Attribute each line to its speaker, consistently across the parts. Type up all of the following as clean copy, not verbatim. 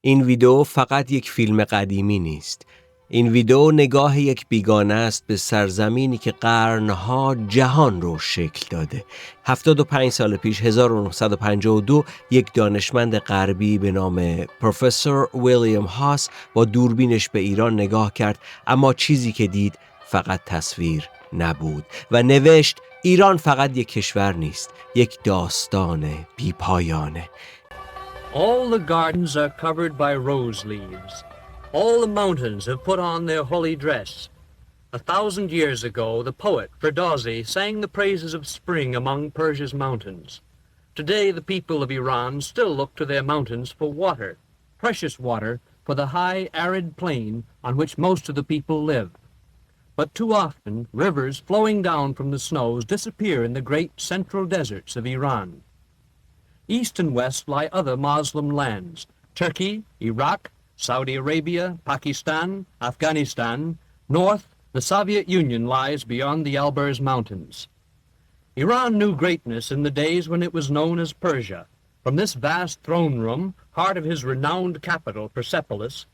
Speaker 1: این ویدیو فقط یک فیلم قدیمی نیست. این ویدیو نگاه یک بیگانه است به سرزمینی که قرنها جهان رو شکل داده. 75 سال پیش 1952 یک دانشمند غربی به نام پروفسور ویلیام با دوربینش به ایران نگاه کرد، اما چیزی که دید فقط تصویر نبود و نوشت ایران فقط یک کشور نیست، یک داستان بی‌پایانه.
Speaker 2: All the gardens are covered by rose leaves. All the mountains have put on their holy dress. 1,000 years ago, the poet Ferdowsi sang the praises of spring among Persia's mountains. Today, the people of Iran still look to their mountains for water, precious water for the high arid plain on which most of the people live. But too often, rivers flowing down from the snows disappear in the great central deserts of Iran. East and west lie other Muslim lands: Turkey, Iraq, Saudi Arabia, Pakistan, Afghanistan. North, the Soviet Union lies beyond the Alborz Mountains. Iran knew greatness in the days when it was known as Persia. From this vast throne room, heart of his renowned capital, Persepolis,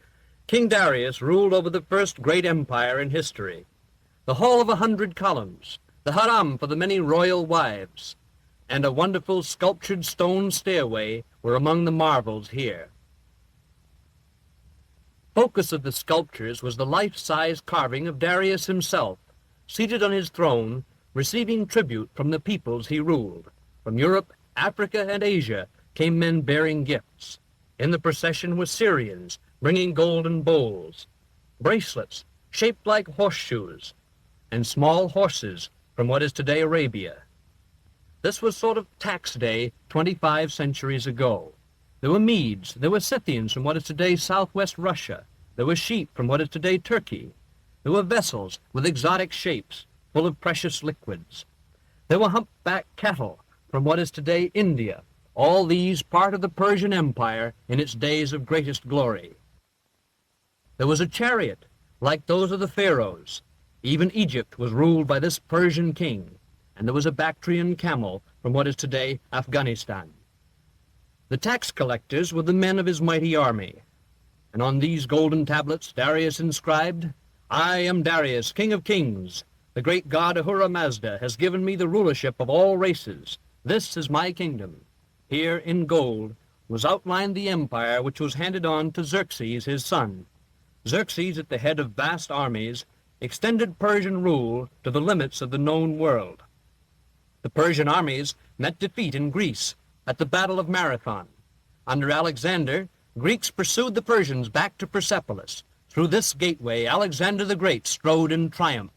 Speaker 2: King Darius ruled over the first great empire in history. The Hall of 100 Columns, the Haram for the many royal wives, and a wonderful sculptured stone stairway were among the marvels here. Focus of the sculptures was the life-size carving of Darius himself, seated on his throne, receiving tribute from the peoples he ruled. From Europe, Africa, and Asia came men bearing gifts. In the procession were Syrians, bringing golden bowls, bracelets shaped like horseshoes, and small horses from what is today Arabia. This was sort of tax day 25 centuries ago. There were Medes, there were Scythians from what is today southwest Russia. There were sheep from what is today Turkey. There were vessels with exotic shapes, full of precious liquids. There were humpbacked cattle from what is today India. All these part of the Persian Empire in its days of greatest glory. There was a chariot, like those of the pharaohs. Even Egypt was ruled by this Persian king. And there was a Bactrian camel from what is today Afghanistan. The tax collectors were the men of his mighty army. And on these golden tablets Darius inscribed, "I am Darius, king of kings. The great god Ahura Mazda has given me the rulership of all races. This is my kingdom." Here in gold was outlined the empire which was handed on to Xerxes, his son. Xerxes, at the head of vast armies, extended Persian rule to the limits of the known world. The Persian armies met defeat in Greece at the Battle of Marathon. Under Alexander, Greeks pursued the Persians back to Persepolis. Through this gateway, Alexander the Great strode in triumph.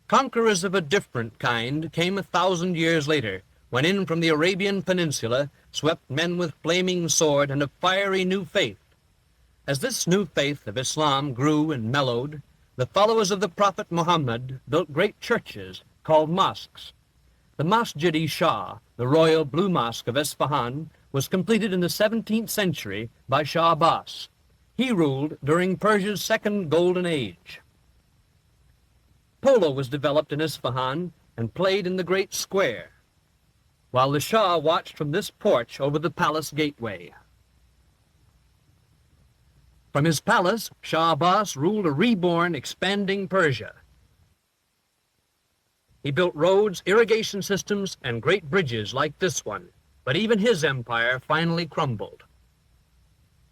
Speaker 2: Conquerors of a different kind came 1,000 years later, when in from the Arabian Peninsula swept men with flaming sword and a fiery new faith. As this new faith of Islam grew and mellowed, the followers of the Prophet Muhammad built great churches called mosques. The Masjid-i Shah, the royal blue mosque of Isfahan, was completed in the 17th century by Shah Abbas. He ruled during Persia's second golden age. Polo was developed in Isfahan and played in the great square, while the Shah watched from this porch over the palace gateway. From his palace, Shah Abbas ruled a reborn, expanding Persia. He built roads, irrigation systems, and great bridges like this one, but even his empire finally crumbled.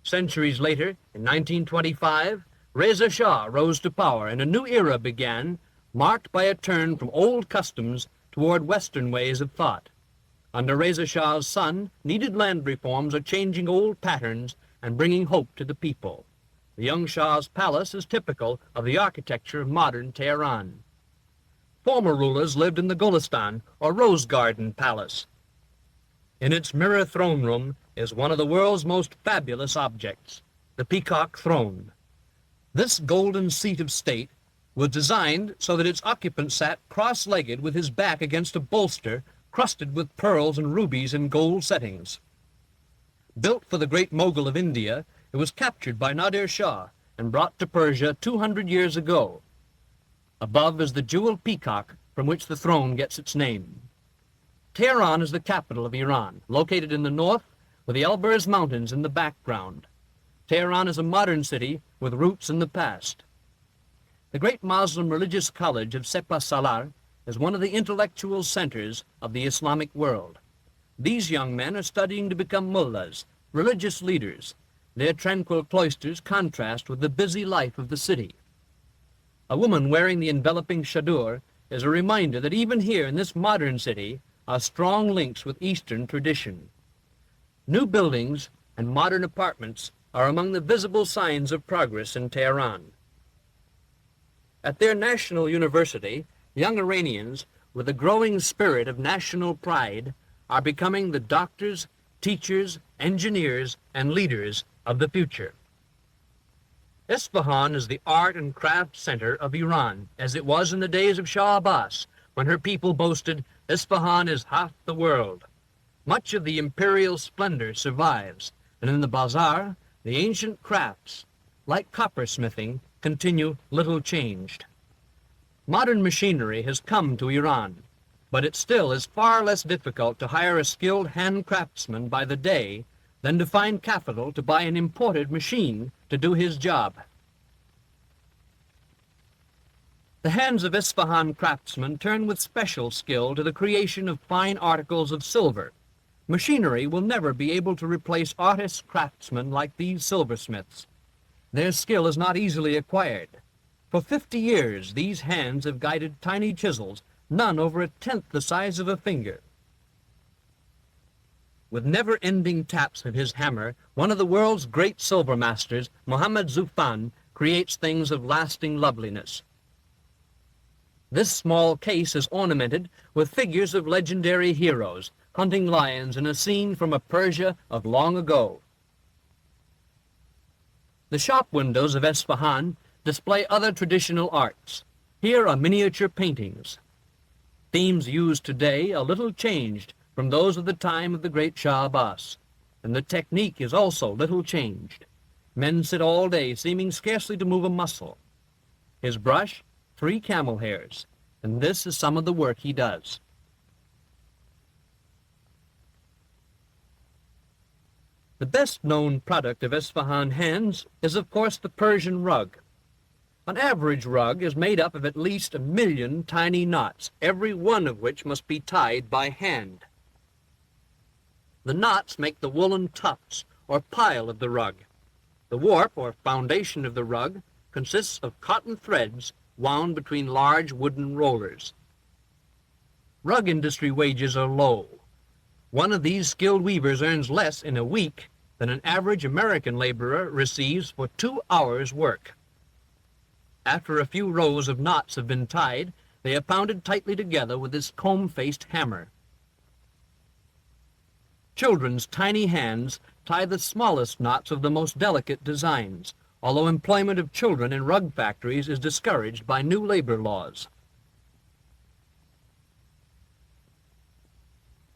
Speaker 2: Centuries later, in 1925, Reza Shah rose to power and a new era began, marked by a turn from old customs toward Western ways of thought. Under Reza Shah's son, needed land reforms are changing old patterns and bringing hope to the people. The young Shah's palace is typical of the architecture of modern Tehran. Former rulers lived in the Golistan, or Rose Garden Palace. In its mirror throne room is one of the world's most fabulous objects, the Peacock Throne. This golden seat of state was designed so that its occupant sat cross-legged with his back against a bolster crusted with pearls and rubies in gold settings. Built for the great Mughal of India, it was captured by Nadir Shah and brought to Persia 200 years ago. Above is the jeweled peacock from which the throne gets its name. Tehran is the capital of Iran, located in the north with the Elburz Mountains in the background. Tehran is a modern city with roots in the past. The great Muslim religious college of Sepah Salar is one of the intellectual centers of the Islamic world. These young men are studying to become mullahs, religious leaders. Their tranquil cloisters contrast with the busy life of the city. A woman wearing the enveloping chador is a reminder that even here in this modern city are strong links with Eastern tradition. New buildings and modern apartments are among the visible signs of progress in Tehran. At their national university, young Iranians, with a growing spirit of national pride, are becoming the doctors, teachers, engineers, and leaders of the future. Isfahan is the art and craft center of Iran, as it was in the days of Shah Abbas, when her people boasted, "Isfahan is half the world." Much of the imperial splendor survives, and in the bazaar, the ancient crafts, like coppersmithing, continue little changed. Modern machinery has come to Iran, but it still is far less difficult to hire a skilled hand craftsman by the day than to find capital to buy an imported machine to do his job. The hands of Isfahan craftsmen turn with special skill to the creation of fine articles of silver. Machinery will never be able to replace artist craftsmen like these silversmiths. Their skill is not easily acquired. For 50 years, these hands have guided tiny chisels, none over a tenth the size of a finger. With never-ending taps of his hammer, one of the world's great silver masters, Mohammad Zufan, creates things of lasting loveliness. This small case is ornamented with figures of legendary heroes, hunting lions in a scene from a Persia of long ago. The shop windows of Isfahan display other traditional arts. Here are miniature paintings. Themes used today are little changed from those of the time of the great Shah Abbas, and the technique is also little changed. Men sit all day, seeming scarcely to move a muscle. His brush, 3 camel hairs, and this is some of the work he does. The best-known product of Isfahan hands is, of course, the Persian rug. An average rug is made up of at least 1 million tiny knots, every one of which must be tied by hand. The knots make the woolen tufts, or pile of the rug. The warp, or foundation of the rug, consists of cotton threads wound between large wooden rollers. Rug industry wages are low. One of these skilled weavers earns less in a week than an average American laborer receives for 2 hours' work. After a few rows of knots have been tied, they are pounded tightly together with this comb-faced hammer. Children's tiny hands tie the smallest knots of the most delicate designs, although employment of children in rug factories is discouraged by new labor laws.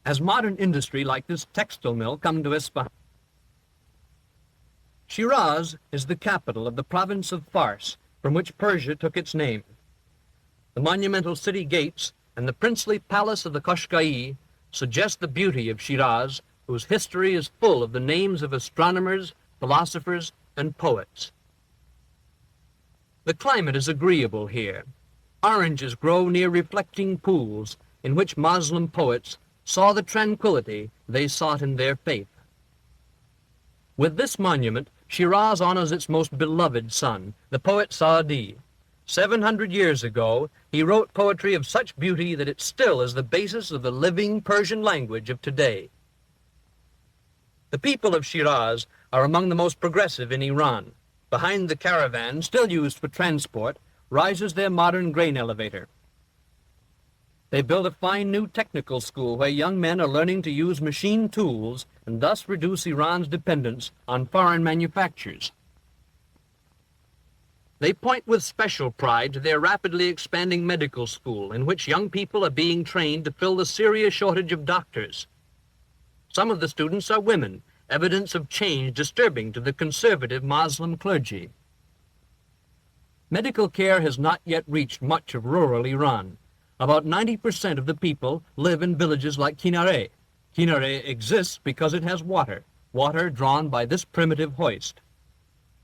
Speaker 2: As modern industry like this textile mill come to Isfahan, Shiraz is the capital of the province of Fars, from which Persia took its name. The monumental city gates and the princely palace of the Qashqai suggest the beauty of Shiraz, whose history is full of the names of astronomers, philosophers, and poets. The climate is agreeable here. Oranges grow near reflecting pools in which Muslim poets saw the tranquility they sought in their faith. With this monument, Shiraz honors its most beloved son, the poet Saadi. 700 years ago, he wrote poetry of such beauty that it still is the basis of the living Persian language of today. The people of Shiraz are among the most progressive in Iran. Behind the caravan, still used for transport, rises their modern grain elevator. They built a fine new technical school where young men are learning to use machine tools and thus reduce Iran's dependence on foreign manufactures. They point with special pride to their rapidly expanding medical school, in which young people are being trained to fill the serious shortage of doctors. Some of the students are women, evidence of change disturbing to the conservative Muslim clergy. Medical care has not yet reached much of rural Iran. About 90% of the people live in villages like Kinare. Kinare exists because it has water. water drawn by this primitive hoist.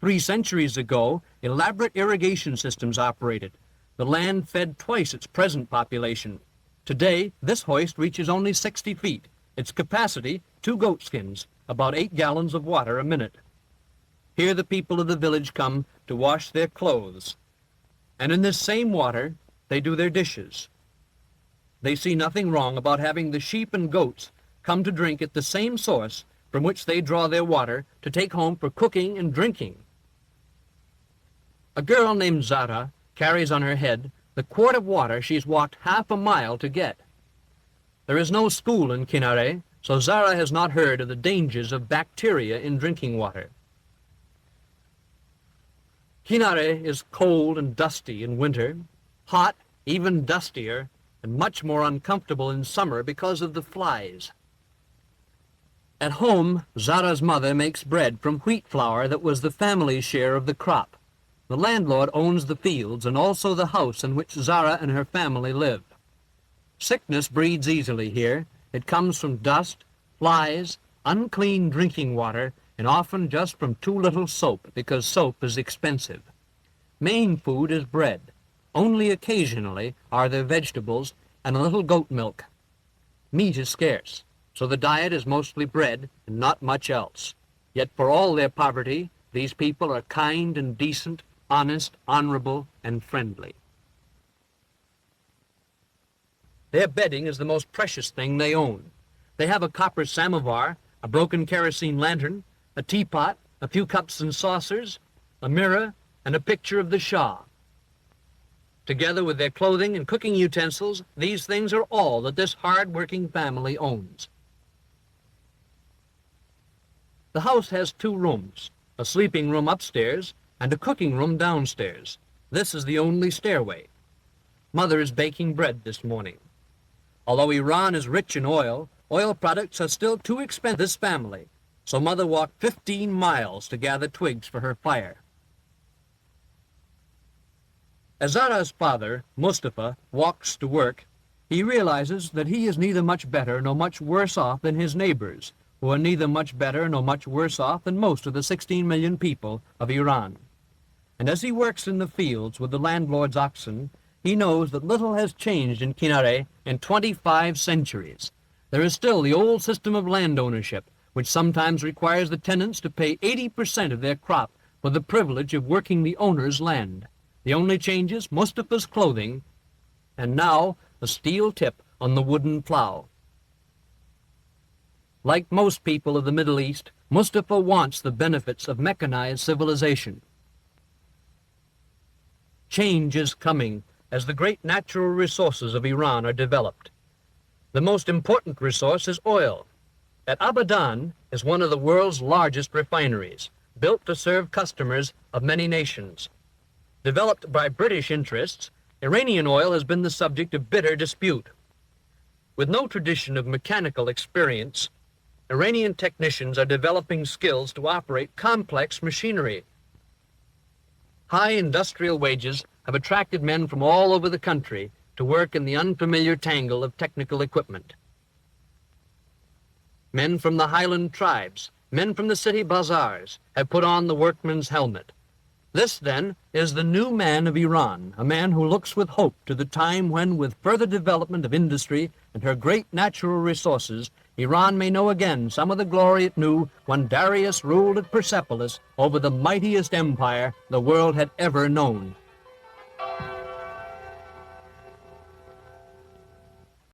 Speaker 2: 3 centuries ago, elaborate irrigation systems operated. The land fed twice its present population. Today, this hoist reaches only 60 feet. Its capacity, 2 goatskins, about 8 gallons of water a minute. Here the people of the village come to wash their clothes. And in this same water, they do their dishes. They see nothing wrong about having the sheep and goats come to drink at the same source from which they draw their water to take home for cooking and drinking. A girl named Zara carries on her head the quart of water she's walked half a mile to get. There is no school in Kinare, so Zara has not heard of the dangers of bacteria in drinking water. Kinare is cold and dusty in winter, hot, even dustier, and much more uncomfortable in summer because of the flies. At home, Zara's mother makes bread from wheat flour that was the family's share of the crop. The landlord owns the fields and also the house in which Zara and her family live. Sickness breeds easily here. It comes from dust, flies, unclean drinking water, and often just from too little soap, because soap is expensive. Main food is bread. Only occasionally are there vegetables and a little goat milk. Meat is scarce, so the diet is mostly bread and not much else. Yet for all their poverty, these people are kind and decent, honest, honorable, and friendly. Their bedding is the most precious thing they own. They have a copper samovar, a broken kerosene lantern, a teapot, a few cups and saucers, a mirror, and a picture of the Shah. Together with their clothing and cooking utensils, these things are all that this hard-working family owns. The house has 2 rooms, a sleeping room upstairs and a cooking room downstairs. This is the only stairway. Mother is baking bread this morning. Although Iran is rich in oil, oil products are still too expensive for this family, so Mother walked 15 miles to gather twigs for her fire. As Zara's father, Mustafa, walks to work, he realizes that he is neither much better nor much worse off than his neighbors, who are neither much better nor much worse off than most of the 16 million people of Iran. And as he works in the fields with the landlord's oxen, he knows that little has changed in Kinare in 25 centuries. There is still the old system of land ownership, which sometimes requires the tenants to pay 80% of their crop for the privilege of working the owner's land. The only change is Mustafa's clothing, and now a steel tip on the wooden plow. Like most people of the Middle East, Mustafa wants the benefits of mechanized civilization. Change is coming as the great natural resources of Iran are developed. The most important resource is oil. At Abadan is one of the world's largest refineries, built to serve customers of many nations. Developed by British interests, Iranian oil has been the subject of bitter dispute. With no tradition of mechanical experience, Iranian technicians are developing skills to operate complex machinery. High industrial wages have attracted men from all over the country to work in the unfamiliar tangle of technical equipment. Men from the highland tribes, men from the city bazaars have put on the workman's helmet. This, then, is the new man of Iran, a man who looks with hope to the time when, with further development of industry and her great natural resources, Iran may know again some of the glory it knew when Darius ruled at Persepolis over the mightiest empire the world had ever known.